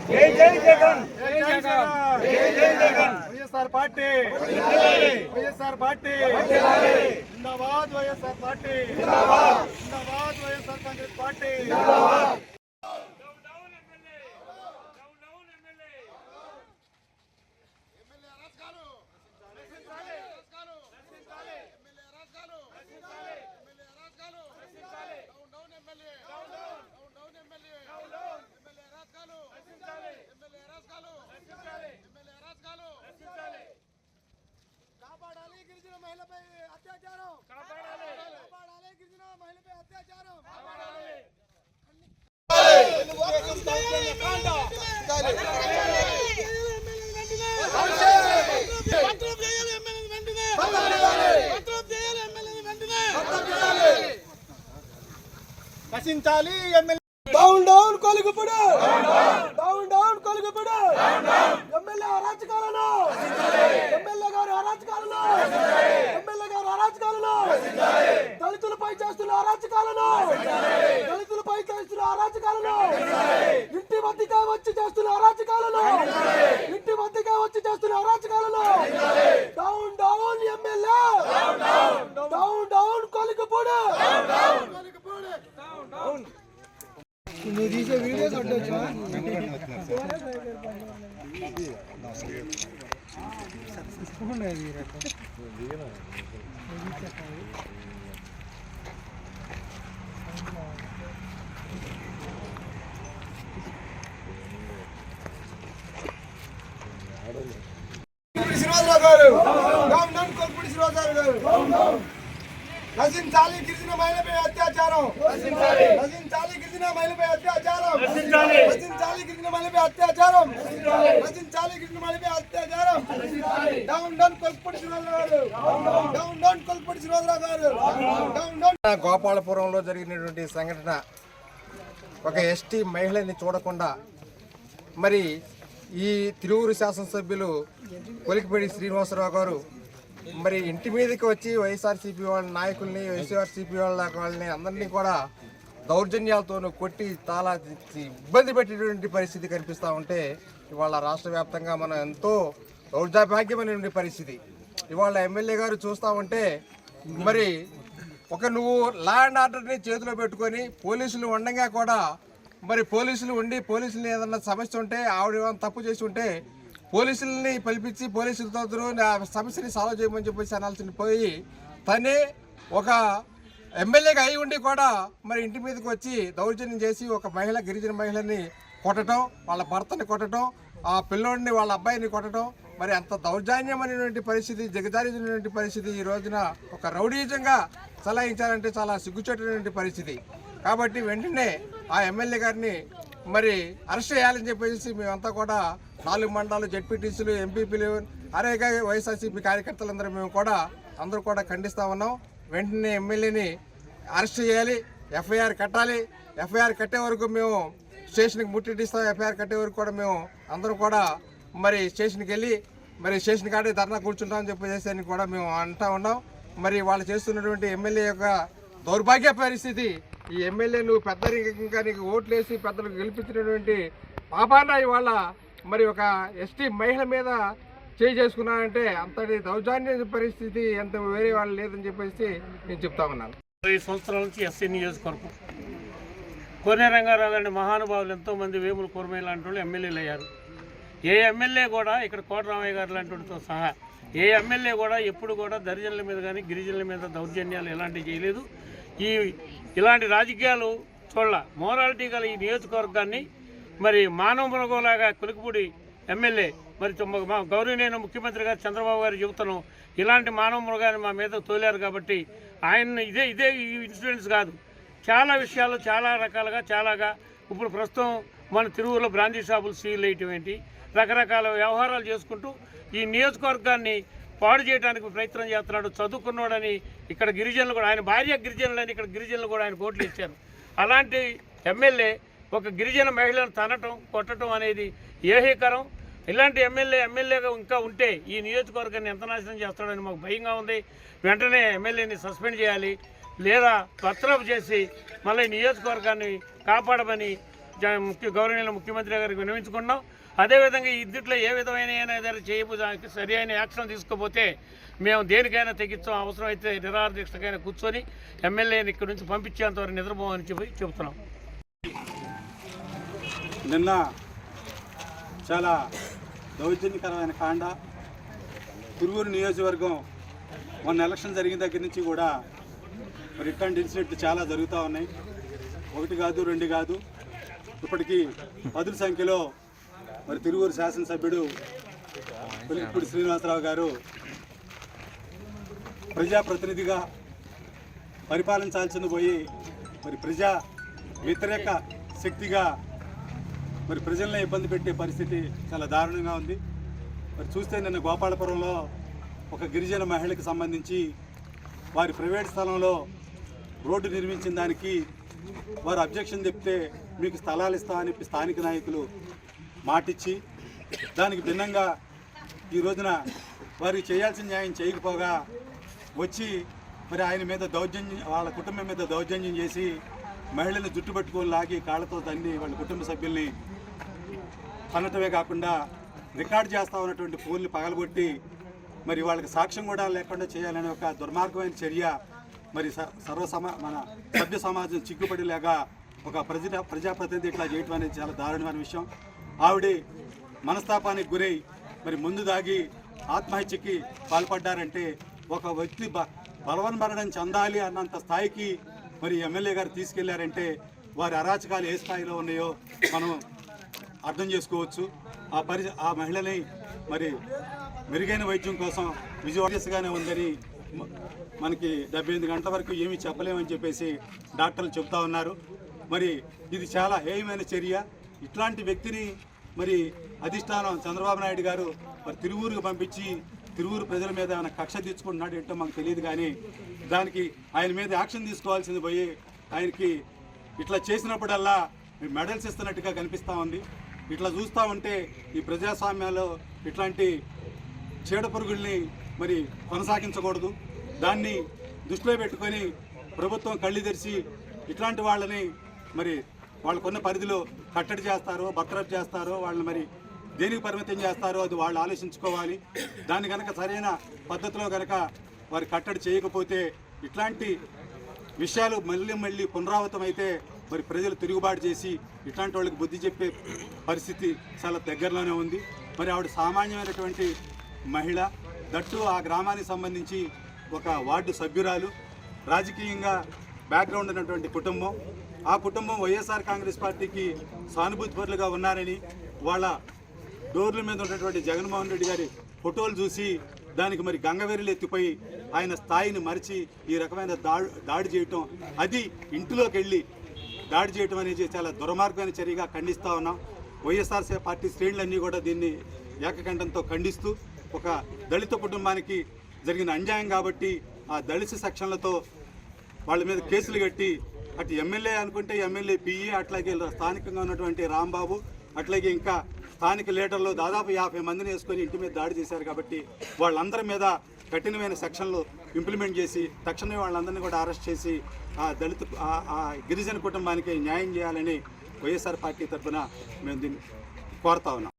జై జై జగన్, జై జై జగన్, జై జై జగన్. వైఎస్ఆర్ పార్టీ, వైఎస్ఆర్ పార్టీ జిందాబాద్, వైఎస్ఆర్ పార్టీ జిందాబాద్, జిందాబాద్ వైఎస్ఆర్ కాంగ్రెస్ పార్టీ జిందాబాద్. కాపాడాలి గిరిజన మహిళపై అత్యాచారం, కాపాడాలి గిరిజన మహిళపై అత్యాచారం, కాపాడాలి. నశించాలి ఎమ్మెల్యే. డౌన్ డౌన్ కొలుగుపుడు, డౌన్ డౌన్ కొలుగుపుడు. ఎమ్మెల్యే అరాచకాలను, ఎమ్మెల్యే గారి అరాచకాలను, ఎమ్మెల్యే గారి అరాచకాలను, దళితులపై చేస్తున్న అరాచకాలను, దళితులపై చేస్తున్న అరాచకాలను, ఇంటి వద్దకే వచ్చి చేస్తున్న అరాచకాలను, ఇంటి వద్దకే వచ్చి చేస్తున్న అరాచకాలను. Down down MLA, down down కొలుగుపుడు. నువ్వు తీసే వీడియోస్ అడ్డొచ్చా? శ్రీనివాసరావు గారు, కొల్పూడి శ్రీనివాసరావు గారు. నశించాలి గిరిజన మహిళపై అత్యాచారం, నశించాలి గిరిజన మహిళపై అత్యాచారం, నశించాలి గిరిజన మహిళపై అత్యాచారం, నశించాలి గిరిజన మహిళపై అత్యాచారం. డౌన్ డౌన్ కొల్పూడి శ్రీనివాసరావు గారు, డౌన్ డౌన్ కొల్పూడి శ్రీనివాసరావు గారు, డౌన్ డౌన్. గోపాలపురంలో జరిగినటువంటి సంఘటన, ఒక ఎస్టీ మహిళని చూడకుండా మరి ఈ తిరువురు శాసనసభ్యులు కొలికిపేడి శ్రీనివాసరావు గారు మరి ఇంటి మీదకి వచ్చి వైఎస్ఆర్సీపీ వాళ్ళ నాయకుల్ని, వైఎస్ఆర్సీపీ వాళ్ళని అందరినీ కూడా దౌర్జన్యాలతో కొట్టి చాలా ఇబ్బంది పెట్టేటువంటి పరిస్థితి కనిపిస్తూ ఉంటే ఇవాళ రాష్ట్ర వ్యాప్తంగా మనం ఎంతో దౌర్జాభాగ్యమైనటువంటి పరిస్థితి. ఇవాళ ఎమ్మెల్యే గారు చూస్తూ ఉంటే మరి నువ్వు లా అండ్ ఆర్డర్ని చేతిలో పెట్టుకొని పోలీసులు ఉండగా కూడా మరి పోలీసులు ఉండి పోలీసులు ఏదన్నా సమస్య ఉంటే ఆవిడ ఏమైనా తప్పు చేసి ఉంటే పోలీసుల్ని పిలిపించి పోలీసులతో సమస్యని సాల్వ్ చేయమని చెప్పేసి అనాల్సిన పోయి తనే ఒక ఎమ్మెల్యేగా అయి ఉండి కూడా మరి ఇంటి మీదకి వచ్చి దౌర్జన్యం చేసి ఒక మహిళ, గిరిజన మహిళని కొట్టడం, వాళ్ళ భర్తని కొట్టడం, ఆ పిల్లోడిని వాళ్ళ అబ్బాయిని కొట్టడం, మరి అంత దౌర్జన్యమైనటువంటి పరిస్థితి, దిగజారినటువంటి పరిస్థితి ఈ రోజున ఒక రౌడీజంగా చలాయించాలంటే చాలా సిగ్గుచేటటువంటి పరిస్థితి. కాబట్టి వెంటనే ఆ ఎమ్మెల్యే గారిని మరి అరెస్ట్ చేయాలని చెప్పేసి మేమంతా కూడా 4 మండలాలు జెడ్పీటీసీలు, ఎంపీపీలు, అనేక వైఎస్ఆర్సీపీ కార్యకర్తలందరూ అందరూ కూడా ఖండిస్తూ ఉన్నాం. వెంటనే ఎమ్మెల్యేని అరెస్ట్ చేయాలి, ఎఫ్ఐఆర్ కట్టాలి. ఎఫ్ఐఆర్ కట్టే వరకు మేము స్టేషన్కి ముట్టడిస్తాం. ఎఫ్ఐఆర్ కట్టే వరకు కూడా మేము అందరూ కూడా మరి స్టేషన్కి వెళ్ళి మరి స్టేషన్ కాడే ధర్నా కూర్చుంటామని చెప్పేసి అని కూడా మేము అంటూ ఉన్నాం. మరి వాళ్ళు చేస్తున్నటువంటి ఎమ్మెల్యే యొక్క దౌర్భాగ్య పరిస్థితి, ఈ ఎమ్మెల్యే నువ్వు పెద్దరికంగా నీకు ఓట్లేసి పెద్దలకు గెలిపించినటువంటి పాపాన ఇవాళ మరి ఒక ఎస్టీ మహిళ మీద చేసుకున్నానంటే అంతటి దౌర్జన్య పరిస్థితి ఎంత వేరే వాళ్ళు లేదని చెప్పేసి నేను చెప్తా ఉన్నాను. 20 సంవత్సరాల నుంచి ఎస్సీ నియోజకవర్గం కోనే రంగారావు గారి మహానుభావులు ఎంతోమంది వేములు కూరమయ్య లాంటి వాళ్ళు ఎమ్మెల్యేలు అయ్యారు. ఏ ఎమ్మెల్యే కూడా ఇక్కడ కోటరామయ్య గారు లాంటి వాటితో సహా ఏ ఎమ్మెల్యే కూడా ఎప్పుడు కూడా దరిజనుల మీద కానీ గిరిజనుల మీద దౌర్జన్యాలు ఎలాంటివి చేయలేదు. ఇలాంటి రాజకీయాలు చూడాల. మోరాలిటీ గల ఈ నియోజకవర్గాన్ని మరి మానవ మృగంలాగా కొలికిపూడి ఎమ్మెల్యే మరి మా గౌరవనీయ ముఖ్యమంత్రి గారు చంద్రబాబు గారు చెబుతాను, ఇలాంటి మానవ మృగాన్ని మా మీద తోలారు కాబట్టి ఆయన ఇదే ఇన్సిడెంట్స్ కాదు, చాలా విషయాలు చాలా రకాలుగా చాలాగా ఇప్పుడు ప్రస్తుతం మన తిరువురులో బ్రాందీ షాపులు సీల్ వేయటం ఏంటి, రకరకాల వ్యవహారాలు చేసుకుంటూ ఈ నియోజకవర్గాన్ని పాడు చేయడానికి ప్రయత్నం చేస్తున్నాడు. చదువుకున్నాడని ఇక్కడ గిరిజనులు కూడా, ఆయన భార్య గిరిజనులని ఇక్కడ గిరిజనులు కూడా ఆయన ఓట్లు ఇచ్చారు. అలాంటి ఎమ్మెల్యే ఒక గిరిజన మహిళను తనటం కొట్టడం అనేది ఏహీకరం. ఇలాంటి ఎమ్మెల్యేగా ఇంకా ఉంటే ఈ నియోజకవర్గాన్ని ఎంత నాశనం చేస్తాడని మాకు భయంగా ఉంది. వెంటనే ఎమ్మెల్యేని సస్పెండ్ చేయాలి. లేదా భర్తరఫ్ చేసి మళ్ళీ నియోజకవర్గాన్ని కాపాడమని గౌరవనీయుల ముఖ్యమంత్రి గారికి విన్నవించుకున్నాం. అదేవిధంగా ఈ ఇద్దట్లో ఏ విధమైన చేయడానికి సరి అయిన యాక్షన్ తీసుకోకపోతే మేము దేనికైనా తెగించాం, అవసరమైతే నిరాహార దీక్షకైనా కూర్చొని ఎమ్మెల్యేని ఇక్కడి నుంచి పంపించేంతవరకు నిద్రపోమని చెబుతున్నాం. నిన్న చాలా దౌర్జన్యకరమైన కాండ. తిరువూరు నియోజకవర్గం మొన్న ఎలక్షన్ జరిగిన దగ్గర నుంచి కూడా మరి ఇట్లాంటి ఇన్సిడెంట్లు చాలా జరుగుతూ ఉన్నాయి. 1 కాదు 2 కాదు, ఇప్పటికీ 10 సంఖ్యలో మరి తిరువూరు శాసనసభ్యుడు కొలికిపూడి శ్రీనివాసరావు గారు ప్రజాప్రతినిధిగా పరిపాలించాల్సింది పోయి మరి ప్రజా వ్యతిరేక శక్తిగా మరి ప్రజల్ని ఇబ్బంది పెట్టే పరిస్థితి చాలా దారుణంగా ఉంది. మరి చూస్తే నిన్న గోపాలపురంలో ఒక గిరిజన మహిళకి సంబంధించి వారి ప్రైవేట్ స్థలంలో రోడ్డు నిర్మించిన దానికి వారు అబ్జెక్షన్ చెప్తే మీకు స్థలాలు ఇస్తామని చెప్పి స్థానిక నాయకులు మాటిచ్చి దానికి భిన్నంగా ఈ రోజున వారికి చేయాల్సిన న్యాయం చేయకపోగా వచ్చి మరి ఆయన మీద దౌర్జన్యం, వాళ్ళ కుటుంబం మీద దౌర్జన్యం చేసి మహిళలను జుట్టు పట్టుకొని లాగి కాళ్ళతో తన్ని వాళ్ళ కుటుంబ సభ్యుల్ని అనటమే కాకుండా రికార్డు చేస్తా ఉన్నటువంటి ఫోన్లు పగలగొట్టి మరి వాళ్ళకి సాక్ష్యం కూడా లేకుండా చేయాలనే ఒక దుర్మార్గమైన చర్య మరి మన సభ్య సమాజం చిక్కుపడిలాగా ఒక ప్రజాప్రతినిధి ఇట్లా చేయటం అనేది చాలా దారుణమైన విషయం. ఆవిడ మనస్తాపానికి గురై మరి ముందు దాగి ఆత్మహత్యకి పాల్పడ్డారంటే ఒక వ్యక్తి బలవన్మరణం చెందాలి అన్నంత స్థాయికి మరి ఎమ్మెల్యే గారు తీసుకెళ్లారంటే వారి అరాచకాలు ఏ స్థాయిలో ఉన్నాయో మనం అర్థం చేసుకోవచ్చు. ఆ మహిళని మరి మెరుగైన వైద్యం కోసం విజయవాడగానే ఉందని మనకి 78 గంటల వరకు ఏమీ చెప్పలేమని చెప్పేసి డాక్టర్లు చెప్తా ఉన్నారు. మరి ఇది చాలా హేయమైన చర్య. ఇట్లాంటి వ్యక్తిని మరి అధిష్టానం చంద్రబాబు నాయుడు గారు మరి తిరువూరుకు పంపించి తిరువూరు ప్రజల మీద ఏమైనా కక్ష తీర్చుకుంటున్నాడు ఏంటో మాకు తెలియదు. కానీ దానికి ఆయన మీద యాక్షన్ తీసుకోవాల్సింది పోయి ఆయనకి ఇట్లా చేసినప్పుడల్లా మెడల్స్ ఇస్తున్నట్టుగా కనిపిస్తూ ఉంది. ఇట్లా చూస్తూ ఉంటే ఈ ప్రజాస్వామ్యాల్లో ఇట్లాంటి చీడ పురుగుల్ని మరి కొనసాగించకూడదు. దాన్ని దృష్టిలో పెట్టుకొని ప్రభుత్వం కళ్ళు తెరిచి ఇట్లాంటి వాళ్ళని మరి వాళ్ళకున్న పరిధిలో కట్టడి చేస్తారో బర్తరఫ్ చేస్తారో వాళ్ళని మరి దేనికి పరిమితం చేస్తారో అది వాళ్ళు ఆలోచించుకోవాలి. దాన్ని కనుక సరైన పద్ధతిలో కనుక వారి కట్టడి చేయకపోతే ఇట్లాంటి విషయాలు మళ్ళీ పునరావృతం అయితే మరి ప్రజలు తిరుగుబాటు చేసి ఇట్లాంటి వాళ్ళకి బుద్ధి చెప్పే పరిస్థితి చాలా దగ్గరలోనే ఉంది. మరి ఆవిడ సామాన్యమైనటువంటి మహిళ, దట్టు ఆ గ్రామానికి సంబంధించి ఒక వార్డు సభ్యురాలు, రాజకీయంగా బ్యాక్గ్రౌండ్ ఉన్నటువంటి కుటుంబం. ఆ కుటుంబం వైఎస్ఆర్ కాంగ్రెస్ పార్టీకి సానుభూతిపరులుగా ఉన్నారని వాళ్ళ డోర్ల మీద ఉన్నటువంటి జగన్మోహన్ రెడ్డి గారి ఫోటోలు చూసి దానికి మరి గంగవెర్రలు ఎత్తిపోయి ఆయన స్థాయిని మరిచి ఈ రకమైన దాడి చేయటం, అది ఇంటిలోకి వెళ్ళి దాడి చేయటం అనేది చాలా దుర్మార్గమైన చర్యగా ఖండిస్తూ ఉన్నాం. వైఎస్ఆర్ పార్టీ శ్రేణులన్నీ కూడా దీన్ని ఏకకంఠంతో ఖండిస్తూ ఒక దళిత కుటుంబానికి జరిగిన అన్యాయం కాబట్టి ఆ దళిత సెక్షన్లతో వాళ్ళ మీద కేసులు కట్టి అటు ఎమ్మెల్యే అనుకుంటే ఎమ్మెల్యే పిఈ, అట్లాగే స్థానికంగా ఉన్నటువంటి రాంబాబు, అట్లాగే ఇంకా స్థానిక లీడర్లు దాదాపు 50 మందిని వేసుకొని ఇంటి మీద దాడి చేశారు. కాబట్టి వాళ్ళందరి మీద కఠినమైన సెక్షన్లు ఇంప్లిమెంట్ చేసి తక్షణమే వాళ్ళందరినీ కూడా అరెస్ట్ చేసి ఆ దళిత ఆ గిరిజన కుటుంబానికి న్యాయం చేయాలని వైఎస్ఆర్ పార్టీ తరఫున మేము దీన్ని కోరుతా ఉన్నాం.